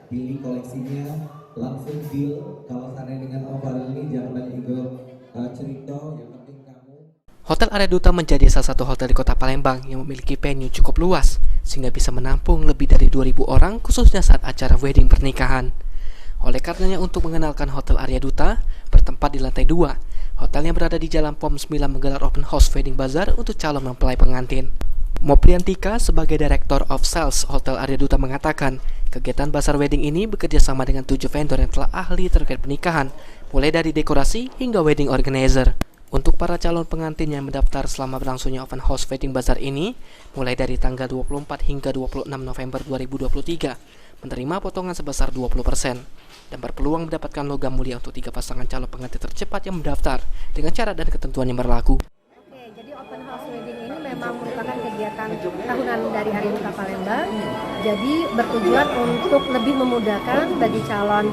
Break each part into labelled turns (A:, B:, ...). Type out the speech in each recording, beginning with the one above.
A: pilih koleksinya, langsung deal. Kalau sana dengan Om Farel ini jangan banyak ego cerita, yang penting kamu.
B: Hotel Area Duta menjadi salah satu hotel di kota Palembang yang memiliki venue cukup luas, sehingga bisa menampung lebih dari 2.000 orang khususnya saat acara wedding pernikahan. Oleh karenanya untuk mengenalkan Hotel Area Duta, bertempat di lantai 2, hotel yang berada di Jalan POM 9 menggelar open house wedding bazaar untuk calon mempelai pengantin. Mopriantika sebagai Director of Sales Hotel Area Duta mengatakan, kegiatan bazar wedding ini bekerja sama dengan 7 vendor yang telah ahli terkait pernikahan, mulai dari dekorasi hingga wedding organizer. Untuk para calon pengantin yang mendaftar selama berlangsungnya open house wedding bazaar ini, mulai dari tanggal 24 hingga 26 November 2023, menerima potongan sebesar 20% dan berpeluang mendapatkan logam mulia untuk 3 pasangan calon pengantin tercepat yang mendaftar dengan syarat dan ketentuan yang berlaku.
C: Jadi open house wedding ini memang merupakan kegiatan tahunan dari Area Duta Palembang. Jadi bertujuan untuk lebih memudahkan bagi calon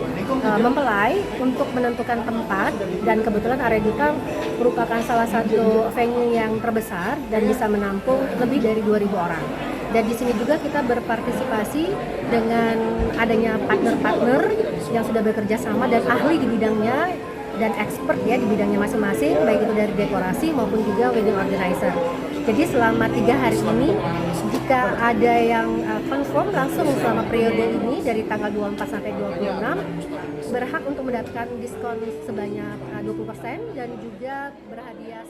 C: mempelai untuk menentukan tempat, dan kebetulan Area Duta merupakan salah satu venue yang terbesar dan bisa menampung lebih dari 2.000 orang. Dan di sini juga kita berpartisipasi dengan adanya partner-partner yang sudah bekerja sama dan ahli di bidangnya dan expert ya di bidangnya masing-masing, baik itu dari dekorasi maupun juga wedding organizer. Jadi selama 3 hari ini, jika ada yang confirm langsung selama periode ini dari tanggal 24 sampai 26, berhak untuk mendapatkan diskon sebanyak 20% dan juga berhadiah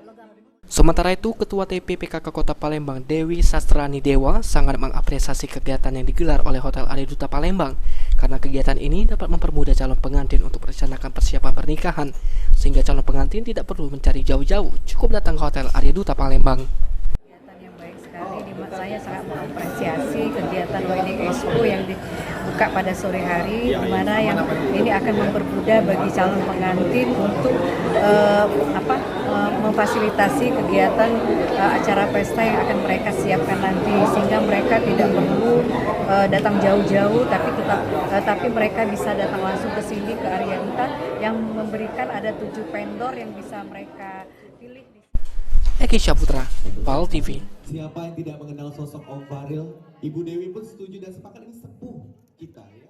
C: logam.
B: Sementara itu, Ketua TPPKK Kota Palembang Dewi Sastrani Dewa sangat mengapresiasi kegiatan yang digelar oleh Hotel Area Duta Palembang karena kegiatan ini dapat mempermudah calon pengantin untuk merencanakan persiapan pernikahan sehingga calon pengantin tidak perlu mencari jauh-jauh, cukup datang ke Hotel Area Duta Palembang.
D: Kegiatan yang baik sekali, saya sangat mengapresiasi kegiatan Wedding Expo yang dibuka pada sore hari, di mana yang ini akan mempermudah bagi calon pengantin untuk memfasilitasi kegiatan acara pesta yang akan mereka siapkan nanti, sehingga mereka tidak perlu datang jauh-jauh, tapi mereka bisa datang langsung ke sini ke Area Duta yang memberikan ada 7 vendor yang bisa mereka pilih.
B: Eki Syaputra, PAL TV.
A: Siapa yang tidak mengenal sosok Om Farel? Ibu Dewi pun setuju dan sepakat ini sepuh.